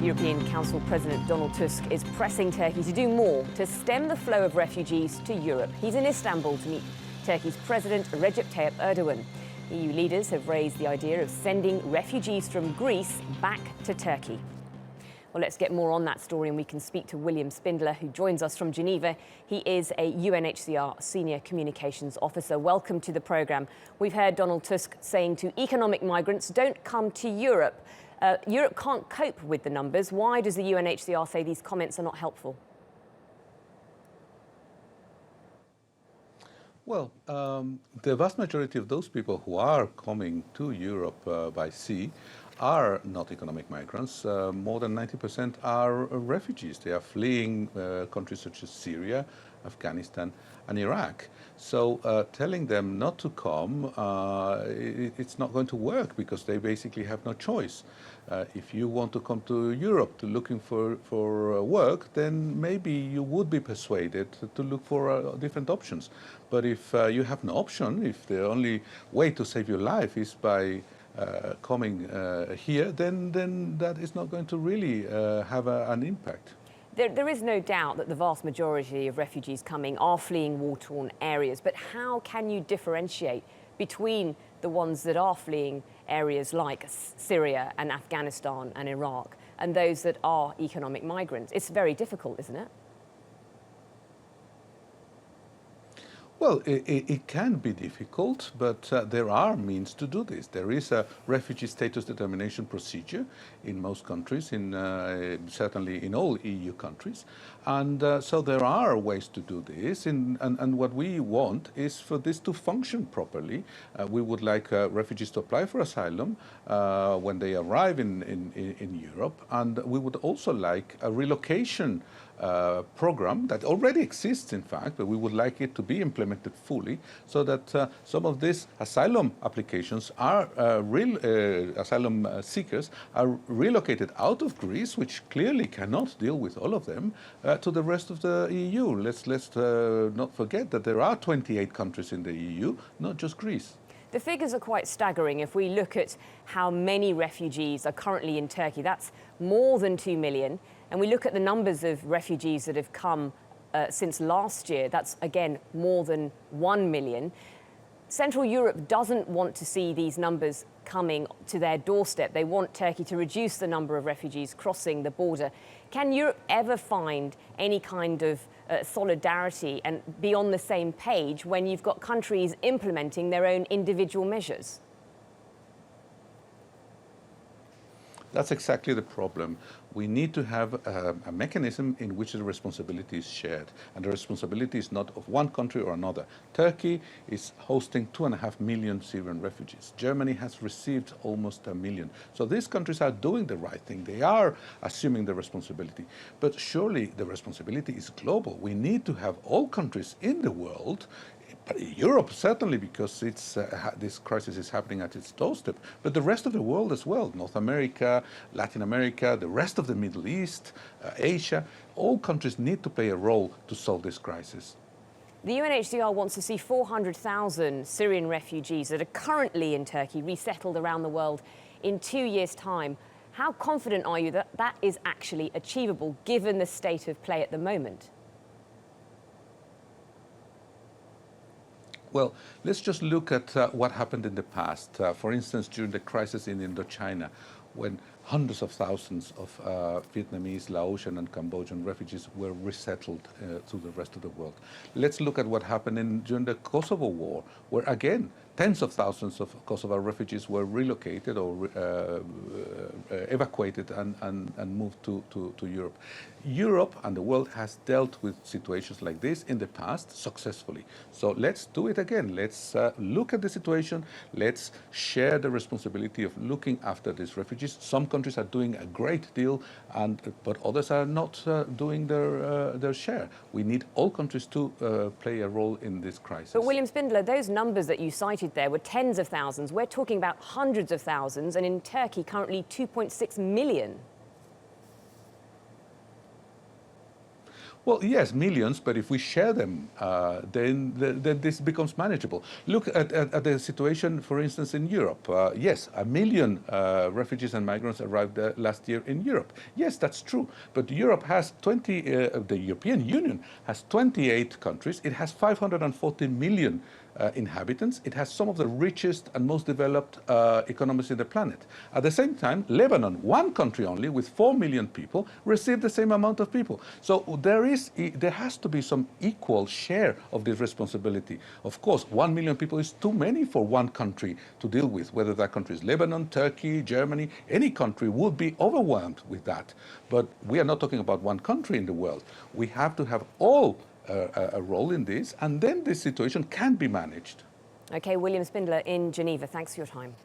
European Council President Donald Tusk is pressing Turkey to do more to stem the flow of refugees to Europe. He's in Istanbul to meet Turkey's President Recep Tayyip Erdogan. EU leaders have raised the idea of sending refugees from Greece back to Turkey. Well, let's get more on that story, and we can speak to William Spindler, who joins us from Geneva. He is a UNHCR Senior Communications Officer. Welcome to the programme. We've heard Donald Tusk saying to economic migrants, don't come to Europe. Europe can't cope with the numbers. Why does the UNHCR say these comments are not helpful? Well, the vast majority of those people who are coming to Europe by sea are not economic migrants. More than 90% are refugees. They are fleeing countries such as Syria, Afghanistan, and Iraq. So telling them not to come, it's not going to work because they basically have no choice. If you want to come to Europe looking for work, then maybe you would be persuaded to look for different options. But if you have no option, if the only way to save your life is by coming here, then that is not going to really have an impact. There is no doubt that the vast majority of refugees coming are fleeing war-torn areas, but how can you differentiate between the ones that are fleeing areas like Syria and Afghanistan and Iraq and those that are economic migrants? It's very difficult, isn't it? Well, it can be difficult, but there are means to do this. There is a refugee status determination procedure in most countries, certainly in all EU countries. And so there are ways to do this. And what we want is for this to function properly. We would like refugees to apply for asylum when they arrive in Europe. And we would also like a relocation program that already exists, in fact, but we would like it to be implemented fully so that some of these asylum applications are asylum seekers are relocated out of Greece, which clearly cannot deal with all of them, to the rest of the EU. Let's not forget that there are 28 countries in the EU, not just Greece. The figures are quite staggering. If we look at how many refugees are currently in Turkey, that's more than 2 million. And we look at the numbers of refugees that have come since last year, that's again more than 1 million. Central Europe doesn't want to see these numbers coming to their doorstep. They want Turkey to reduce the number of refugees crossing the border. Can Europe ever find any kind of solidarity and be on the same page when you've got countries implementing their own individual measures? That's exactly the problem. We need to have a mechanism in which the responsibility is shared. And the responsibility is not of one country or another. Turkey is hosting 2.5 million Syrian refugees. Germany has received almost 1 million. So these countries are doing the right thing. They are assuming the responsibility. But surely the responsibility is global. We need to have all countries in the world, Europe certainly, because this crisis is happening at its doorstep, but the rest of the world as well, North America, Latin America, the rest of the Middle East, Asia, all countries need to play a role to solve this crisis. The UNHCR wants to see 400,000 Syrian refugees that are currently in Turkey resettled around the world in 2 years' time. How confident are you that that is actually achievable given the state of play at the moment? Well, let's just look at what happened in the past. For instance, during the crisis in Indochina, when hundreds of thousands of Vietnamese, Laotian and Cambodian refugees were resettled to the rest of the world. Let's look at what happened during the Kosovo War, where again, tens of thousands of Kosovo refugees were relocated or evacuated and moved to Europe. Europe and the world has dealt with situations like this in the past successfully. So let's do it again. Let's look at the situation. Let's share the responsibility of looking after these refugees. Some countries are doing a great deal, but others are not doing their share. We need all countries to play a role in this crisis. But William Spindler, those numbers that you cited there were tens of thousands. We're talking about hundreds of thousands, and in Turkey currently 2.6 million. Well, yes, millions, but if we share them, then this becomes manageable. Look at the situation, for instance, in Europe. Yes, 1 million refugees and migrants arrived last year in Europe. Yes, that's true. But Europe has the European Union has 28 countries. It has 540 million inhabitants. It has some of the richest and most developed economies in the planet. At the same time, Lebanon, one country only with 4 million people, received the same amount of people. So there has to be some equal share of this responsibility. Of course, 1 million people is too many for one country to deal with, whether that country is Lebanon, Turkey, Germany, any country would be overwhelmed with that. But we are not talking about one country in the world. We have to have all a role in this, and then this situation can be managed. OK, William Spindler in Geneva, thanks for your time.